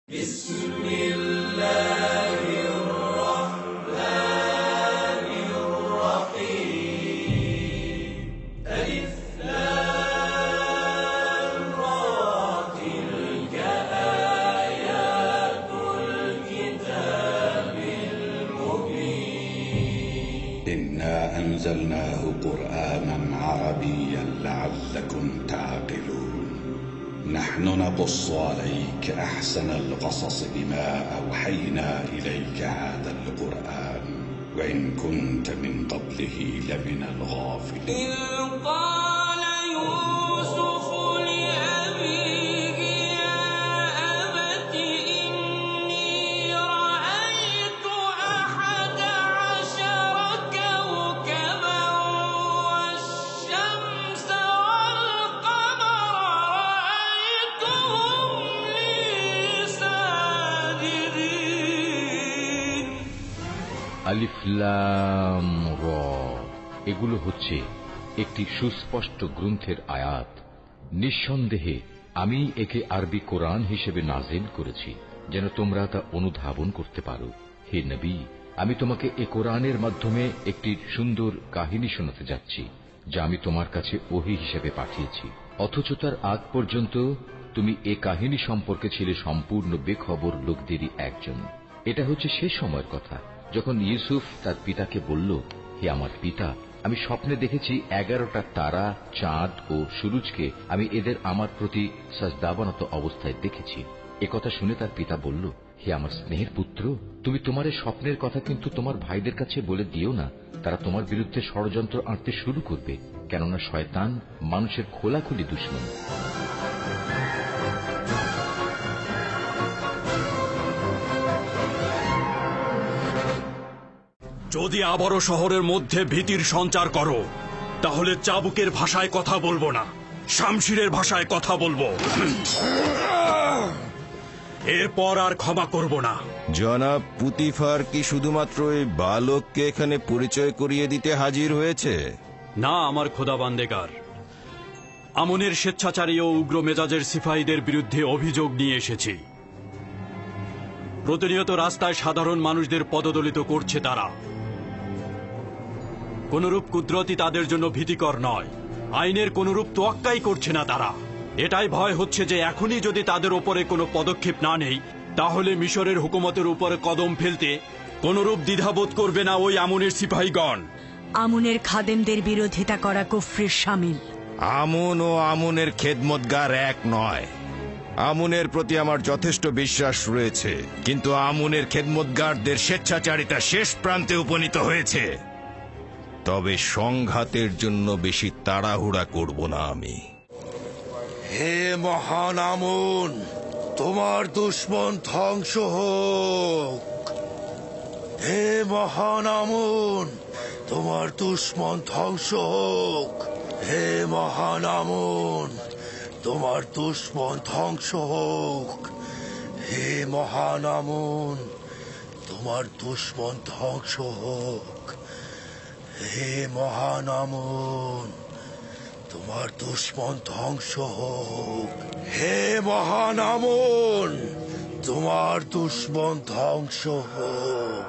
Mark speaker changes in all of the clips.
Speaker 1: بسم الله الرحمن الرحيم ألف لام را تلك آيات الكتاب المبين إنا أنزلناه قرآنا عربيا لعلكم تعقلون نحن نقص عليك أحسن القصص بما أوحينا إليك هذا القرآن وإن كنت من قبله لمن الغافلين إذ قال يوسف لأبيه يا أبت إني رأيت 11 كوكبا والشمس
Speaker 2: আলিফ লাম র এগুলো হচ্ছে একটি সুস্পষ্ট গ্রন্থের আয়াত। নিঃসন্দেহে আমি একে আরবি কোরআন হিসেবে নাজিল করেছি যেন তোমরা তা অনুধাবন করতে পারো। হে নবী, আমি তোমাকে এ কোরআনের মাধ্যমে একটি সুন্দর কাহিনী শোনাতে যাচ্ছি যা আমি তোমার কাছে ওহী হিসেবে পাঠিয়েছি, অথচ তার আগ পর্যন্ত তুমি এ কাহিনী সম্পর্কে ছিলে সম্পূর্ণ বেখবর লোকদেরই একজন। এটা হচ্ছে সে সময়ের কথা যখন ইউসুফ তার পিতাকে বলল, হে আমার পিতা, আমি স্বপ্নে দেখেছি 11টা তারা, চাঁদ ও সূরজকে আমি এদের আমার প্রতি সাজদাবানত অবস্থায় দেখেছি। একথা শুনে তার পিতা বলল, হে আমার স্নেহের পুত্র, তুমি তোমার এই স্বপ্নের কথা কিন্তু তোমার ভাইদের কাছে বলে দিও না, তারা তোমার বিরুদ্ধে ষড়যন্ত্র আঁটতে শুরু করবে, কেননা শয়তান মানুষের খোলাখুলি দুশমন।
Speaker 3: যদি আবারও শহরের মধ্যে ভীতির সঞ্চার করো তাহলে চাবুকের ভাষায় কথা বলবো না, শামশিরের ভাষায় কথা বলবো। এরপর আর ক্ষমা করব না।
Speaker 4: জনাব পুতিফার কি শুধুমাত্র এই বালককে এখানে পরিচয় করিয়ে দিতে হাজির হয়েছে?
Speaker 3: না আমার খোদাবান্দেগার, আমনের স্বেচ্ছাচারী ও উগ্র মেজাজের সিপাহীদের বিরুদ্ধে অভিযোগ নিয়ে এসেছি। প্রতিনিয়ত রাস্তায় সাধারণ মানুষদের পদদলিত করছে তারা। কোনরূপ কুদরতি তাদের জন্য ভীতিকর নয়, আইনের কোনরূপ তোয়াক্কাই করছে না তারা। এটাই ভয় হচ্ছে যে এখনই যদি তাদের উপরে কোনো পদক্ষেপ না নেই তাহলে মিশরের হুকুমতের উপরে কদম ফেলতে কোনরূপ দ্বিধাবোধ করবে না ওই আমনের সিপাহীগণ।
Speaker 5: আমনের খাদেমদের বিরোধিতা করা কুফরির শামিল।
Speaker 4: আমন ও আমনের খেদমতগার এক নয়। আমনের প্রতি আমার যথেষ্ট বিশ্বাস রয়েছে, কিন্তু আমনের খেদমতগারদের স্বেচ্ছাচারিতা শেষ প্রান্তে উপনীত হয়েছে। তবে সংঘাতের জন্য বেশি তাড়াহুড়া করব না আমি।
Speaker 6: হে মহান আমন, তোমার দুশ্মন ধ্বংস হোক। হে মহান আমন, তোমার দুশ্মন ধ্বংস হোক। হে মহান আমন, তোমার দুশ্মন ধ্বংস হোক। হে মহান আমন, তোমার দুশ্মন ধ্বংস হোক। হে মহান আমন, তোমার দুশ্মন ধ্বংস হোক। হে মহান আমন, তোমার দুশ্মন ধ্বংস হোক।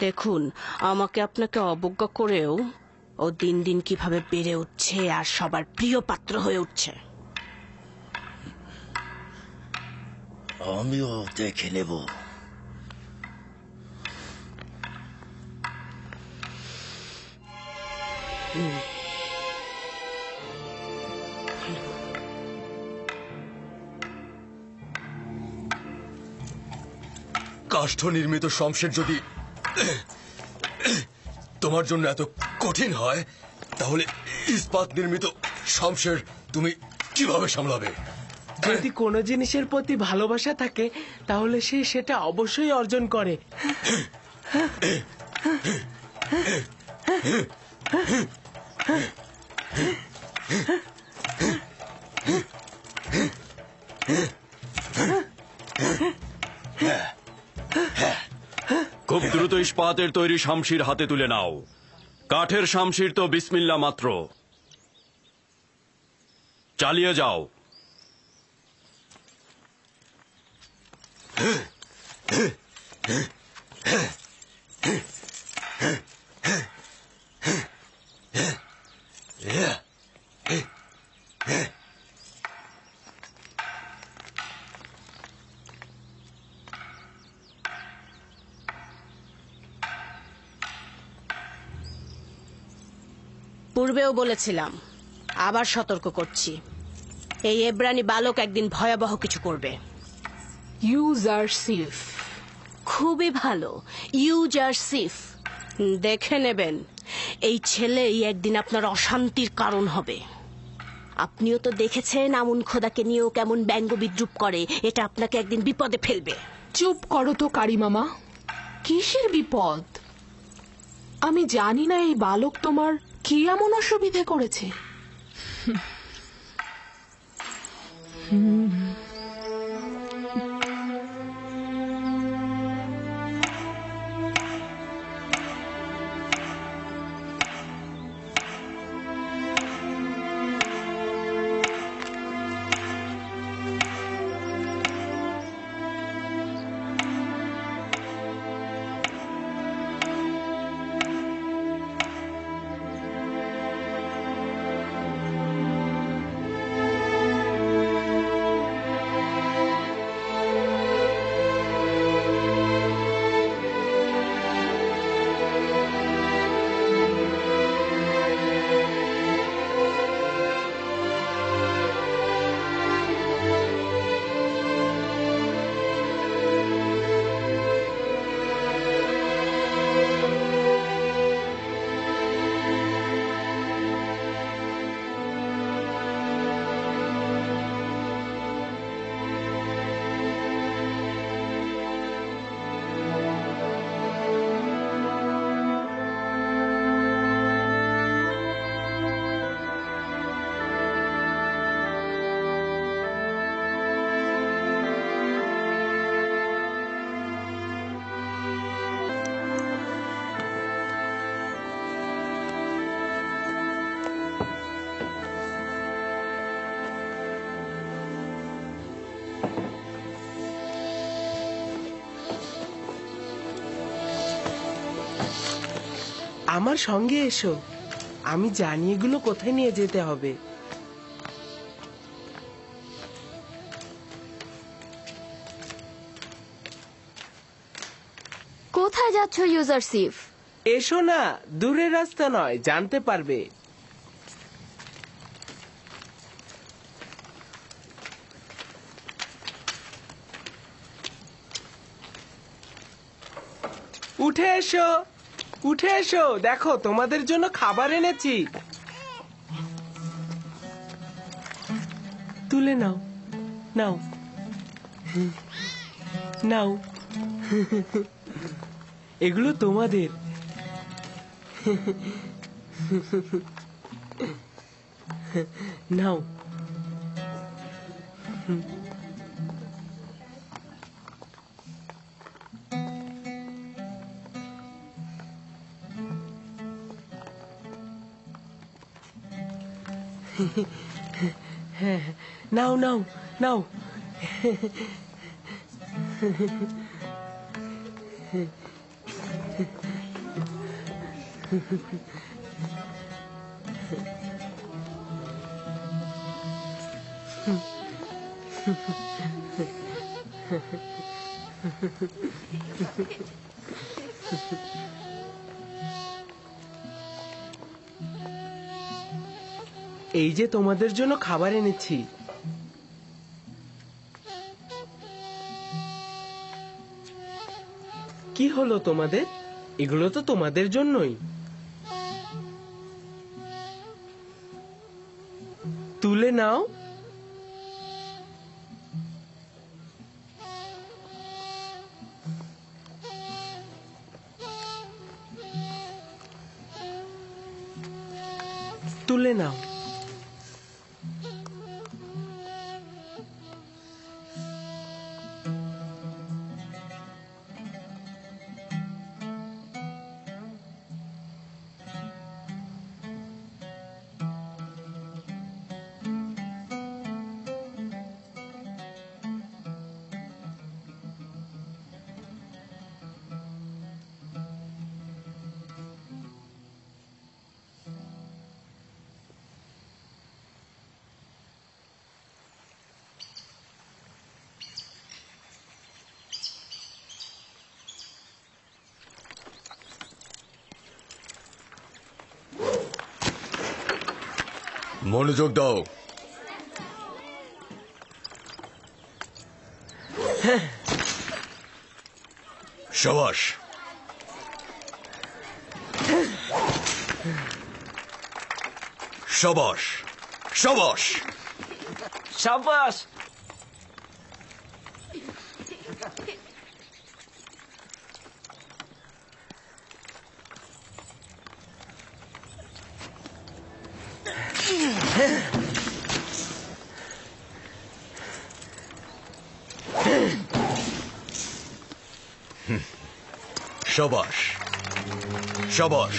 Speaker 7: দেখুন, আমাকে আপনাকে অবজ্ঞা করেও ও দিন দিন কিভাবে বেড়ে উঠছে আর সবার প্রিয় পাত্র হয়ে উঠছে।
Speaker 6: আমিও দেখে নেব। কাষ্ঠ নির্মিত শমশের যদি তোমার জন্য এত কঠিন হয়, তাহলে ইস্পাত নির্মিত শমশের তুমি কিভাবে সামলাবে?
Speaker 8: যদি কোনো জিনিসের প্রতি ভালোবাসা থাকে তাহলে সে সেটা অবশ্যই অর্জন করে।
Speaker 3: খুব দ্রুত ইস্পাতের তৈরি শামশির হাতে তুলে নাও। কাঠের শামশির তো বিসমিল্লা মাত্র। চালিয়ে যাও।
Speaker 7: পূর্বেও বলেছিলাম, আবার সতর্ক করছি, এই এব্রানি বালক একদিন ভয়াবহ কিছু করবে।
Speaker 9: ইউজারসিফ।
Speaker 7: খুবই ভালো, ইউজারসিফ। দেখে নেবেন, এই ছেলেই একদিন আপনার অশান্তির কারণ হবে। আপনিও তো দেখেছেন আমুন খোদাকে নিয়েও কেমন ব্যঙ্গ বিদ্রুপ করে। এটা আপনাকে একদিন বিপদে ফেলবে।
Speaker 9: চুপ করো তো কারি মামা, কিসের বিপদ? আমি জানি না এই বালক তোমার কি এমন অসুবিধে করেছে।
Speaker 8: আমার সঙ্গে এসো, আমি জানি এগুলো কোথায় নিয়ে যেতে হবে।
Speaker 10: কোথায় যাচ্ছ ইউজারসিফ?
Speaker 8: এসো না, দূরের রাস্তা নয়, জানতে পারবে। উঠে এসো, উঠে এসো, দেখো তোমাদের জন্য খাবার এনেছি। তুলে নাও, নাও, নাও, এগুলো তোমাদের। নাও। নাও, নাও, নাও। এই যে তোমাদের জন্য খাবার এনেছি। কি হলো তোমাদের? এগুলো তো তোমাদের জন্যই। তুলে নাও। তুলে নাও।
Speaker 6: মনোযোগ দাও। শাবাশ। শাবাশ শাবাশ
Speaker 8: সাবাস।
Speaker 6: শাবাশ শাবাশ।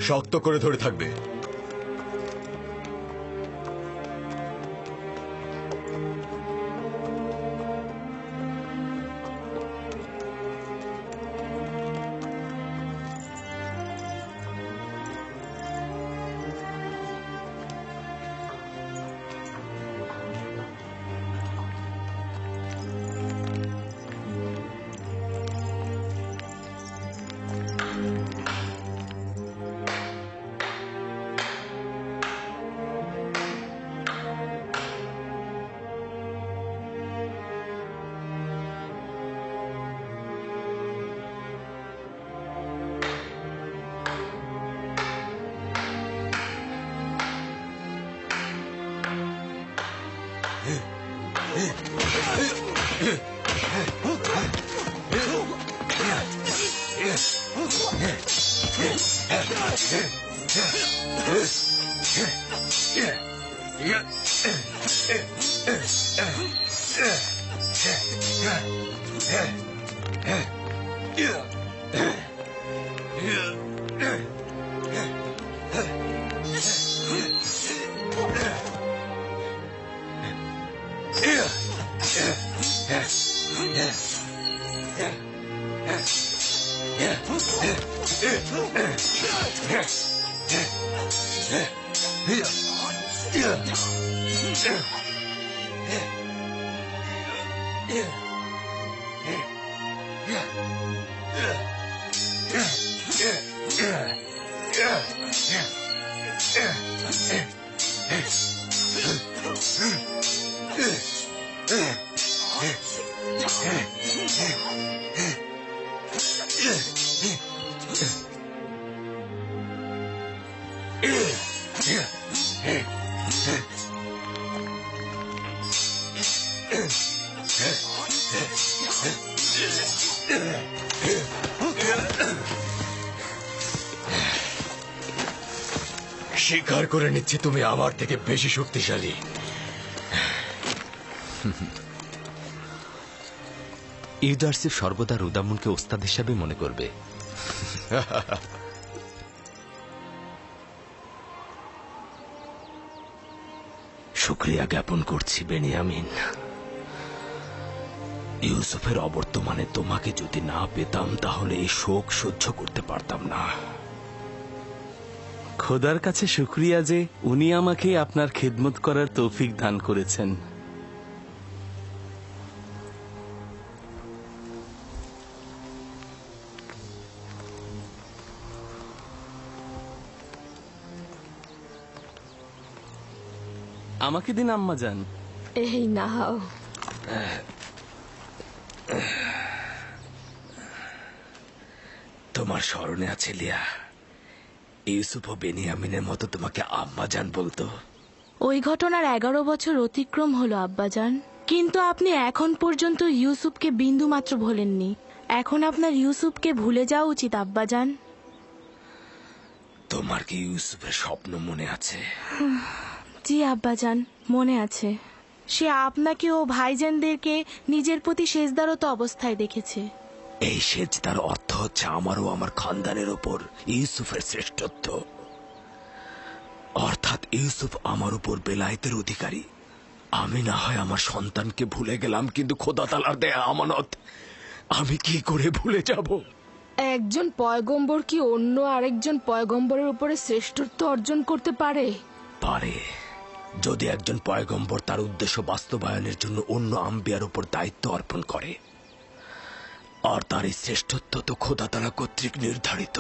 Speaker 6: শক্ত করে ধরে থাকবে। স্বীকার করে নিচ্ছি তুমি আমার থেকে বেশি শক্তিশালী।
Speaker 11: ইউজারসিফ সর্বদা রুদামুনকে ওস্তাদ হিসাবে মনে করবে। শুকরিয়া জ্ঞাপন করছি বেনিয়ামিন। ইউসুফের অবর্তমানে তোমাকে যদি না পেতাম তাহলে এই শোক সহ্য করতে পারতাম না।
Speaker 12: খোদার কাছে শুকরিয়া যে উনি আমাকে আপনার খেদমত করার তৌফিক দান করেছেন। আমাকে দিন আম্মা যান।
Speaker 10: এই নাও।
Speaker 11: তোমার স্মরণে আছে লিয়া, ইউসুফ ও বেনিয়ামিনের মতো তোমাকে আম্মা জান বলতো।
Speaker 13: ওই ঘটনার 11 বছর অতিক্রম হলো আব্বাজান, কিন্তু আপনি এখন পর্যন্ত ইউসুফকে বিন্দু মাত্র ভোলেননি। এখন আপনার ইউসুফকে ভুলে যাওয়া উচিত আব্বাজান।
Speaker 11: তোমার কি ইউসুফের স্বপ্ন মনে আছে?
Speaker 13: জি আব্বাজান, মনে আছে। সে আপনাকে ও ভাইজানদেরকে নিজের প্রতি সেজদারত অবস্থায় দেখেছে।
Speaker 11: এই সেজদার অর্থ হচ্ছে আমার ও আমার খানদানের ওপর ইউসুফের শ্রেষ্ঠত্ব, অর্থাৎ ইউসুফ আমার উপর বেলায়েতের অধিকারী। আমি না হয় আমার সন্তানকে ভুলে গেলাম, কিন্তু খোদা তাআলার দেয়া আমানত আমি কি করে ভুলে যাব?
Speaker 9: একজন পয়গম্বর কি অন্য আরেকজন পয়গম্বরের উপরে শ্রেষ্ঠত্ব অর্জন করতে পারে?
Speaker 11: পারে, যদি একজন পয়গম্বর তার উদ্দেশ্য বাস্তবায়নের জন্য অন্য আম্বিয়ার উপর দায়িত্ব অর্পণ করে। আর তার এই শ্রেষ্ঠত্ব তো খোদা তাআলা কর্তৃক নির্ধারিত।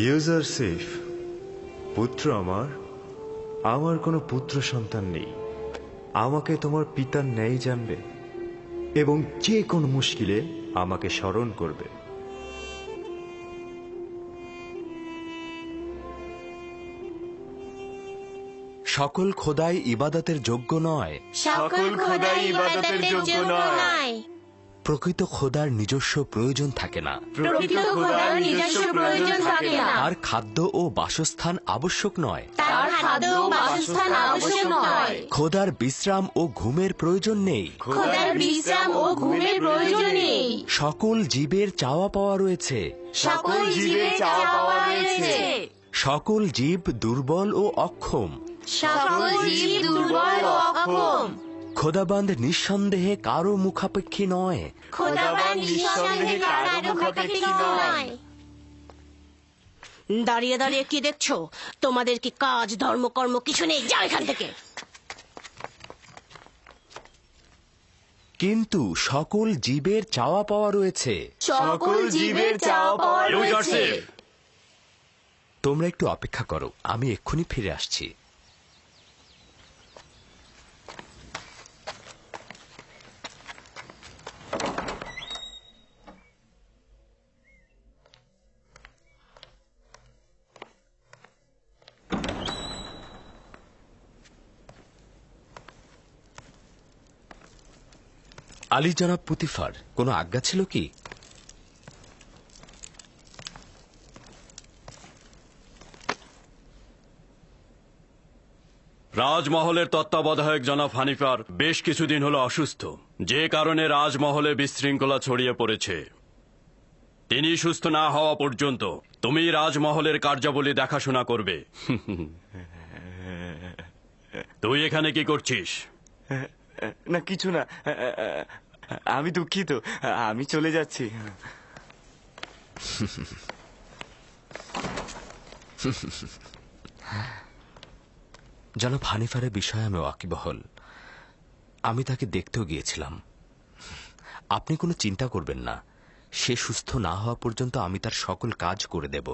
Speaker 14: ইউজারসিফ, পুত্র আমার কোনো পুত্র সন্তান নেই। আমাকে তোমার পিতার ন্যায় জানবে এবং যে কোনো মুশকিলে আমাকে স্মরণ করবে।
Speaker 11: সকল খোদাই ইবাদতের যোগ্য নয়।
Speaker 1: সকল খোদাই ইবাদতের যোগ্য নয়।
Speaker 11: প্রকৃত খোদার নিজস্ব প্রয়োজন থাকে না।
Speaker 1: প্রকৃত খোদার নিজস্ব প্রয়োজন থাকে না।
Speaker 11: তার খাদ্য ও বাসস্থান আবশ্যক নয়।
Speaker 1: তার খাদ্য ও বাসস্থান আবশ্যক নয়।
Speaker 11: খোদার বিশ্রাম ও ঘুমের প্রয়োজন নেই।
Speaker 1: খোদার বিশ্রাম ও ঘুমের প্রয়োজন নেই।
Speaker 11: সকল জীবের চাওয়া পাওয়া রয়েছে।
Speaker 1: সকল জীবের চাওয়া পাওয়া রয়েছে।
Speaker 11: সকল জীব দুর্বল ও অক্ষম।
Speaker 1: সকল জীব দুর্বল ও অক্ষম।
Speaker 11: খোদাবান্দ নিঃসন্দেহে কারো মুখাপেক্ষী নয়।
Speaker 1: খোদাবান্দ নিঃসন্দেহে কারো মুখাপেক্ষী নয়।
Speaker 7: দাঁড়িয়ে দাঁড়িয়ে কি দেখছো? তোমাদের কি কাজ ধর্মকর্ম কিছু নেই? যাও এখান থেকে।
Speaker 11: কিন্তু সকল জীবের চাওয়া পাওয়া রয়েছে।
Speaker 1: সকল জীবের চাওয়া পাওয়া রয়েছে।
Speaker 11: তোমরা একটু অপেক্ষা করো, আমি এক্ষুনি ফিরে আসছি। আলী জনাব পুতিফার, কোনো আজ্ঞা ছিল কি?
Speaker 3: রাজমহলের তত্ত্বাবধায়ক জনাব হানিফার বেশ কিছুদিন হলো অসুস্থ, যে কারণে রাজমহলে বিশৃঙ্খলা ছড়িয়ে পড়েছে। তিনি সুস্থ না হওয়া পর্যন্ত তুমি রাজমহলের কার্যাবলী দেখাশোনা করবে। তুই এখানে কি করছিস?
Speaker 14: না, কিছু না, আমি দুঃখিত, আমি চলে যাচ্ছি।
Speaker 11: জনাব হানিফারের বিষয়ে আমি ওয়াকিবহল। আমি তাকে দেখতেও গিয়েছিলাম। আপনি কোনো চিন্তা করবেন না, সে সুস্থ না হওয়া পর্যন্ত আমি তার সকল কাজ করে দেব।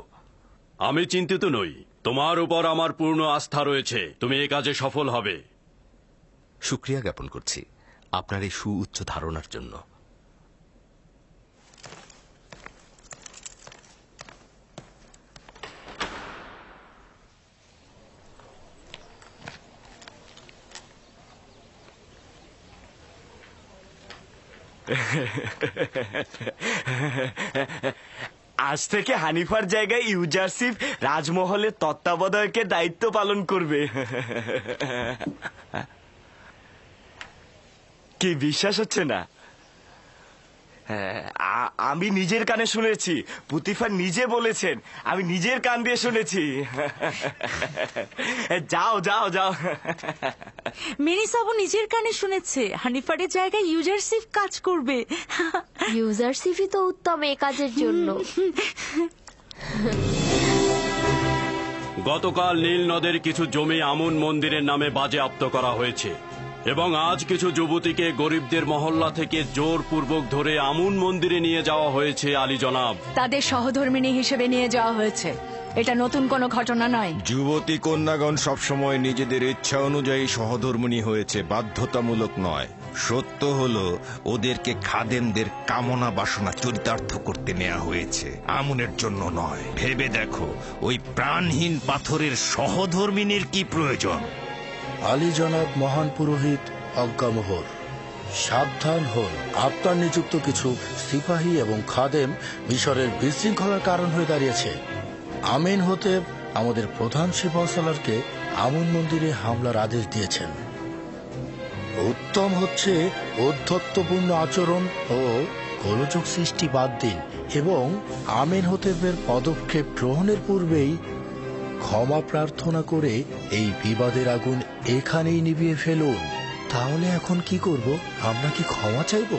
Speaker 3: আমি চিন্তিত নই। তোমার উপর আমার পূর্ণ আস্থা রয়েছে, তুমি এই কাজে সফল হবে।
Speaker 11: শুক্রিয়া জ্ঞাপন করছি আপনার এই সুউচ্চ ধারণার জন্য।
Speaker 15: আজ থেকে হানিফার জায়গায় ইউজারশিপ রাজমহলের তত্ত্বাবধায়কের দায়িত্ব পালন করবে। কি বিশ্বাস হচ্ছে না? আমি নিজের কানে শুনেছি, পুতিফা নিজে বলেছেন, আমি নিজের কান দিয়ে শুনেছি। যাও যাও যাও।
Speaker 16: মেরিসাবও নিজের কানে শুনেছে হানিফারের জায়গায় ইউজারশিপ কাজ করবে।
Speaker 10: ইউজারশিপই তো উত্তম এই কাজের জন্য।
Speaker 3: গতকাল নীল নদের কিছু জমি আমুন মন্দিরের নামে বাজেয়াপ্ত করা হয়েছে এবং আজ কিছু যুবতীকে গরিবদের মহল্লা থেকে জোরপূর্বক ধরে আমুন মন্দিরে নিয়ে যাওয়া হয়েছে আলী জনাব।
Speaker 5: তাদের সহধর্মিণী হিসেবে নিয়ে যাওয়া হয়েছে, এটা নতুন কোনো ঘটনা নয়।
Speaker 4: যুবতী কন্যাগণ সবসময় নিজেদের ইচ্ছা অনুযায়ী সহধর্মিণী হয়েছে, বাধ্যতামূলক নয়। সত্য হলো ওদেরকে খাদেমদের কামনা বাসনা চরিতার্থ করতে নেওয়া হয়েছে, আমুনের জন্য নয়। ভেবে দেখো ওই প্রাণহীন পাথরের সহধর্মিণীর কি প্রয়োজন।
Speaker 17: আলী জনাব মহান পুরোহিত অজ্ঞামোহর, সাবধান হন। আপনার নিযুক্ত কিছু সিপাহী এবং খাদেম মিশরের বিশৃঙ্খলার কারণ হয়ে দাঁড়িয়েছে। আমিন হতে আমাদের প্রধান সিপাহসালারকে আমুন মন্দিরে হামলার আদেশ দিয়েছেন। উত্তম হচ্ছে ঔদ্ধত্যপূর্ণ আচরণ ও গোলযোগ সৃষ্টি বাদ দিন এবং আমিন হতেবের পদক্ষেপ গ্রহণের পূর্বেই ক্ষমা প্রার্থনা করে এই বিবাদের আগুন এখানেই নিভিয়ে ফেলুন। তাহলে এখন কি করব? আমরা কি ক্ষমা চাইব?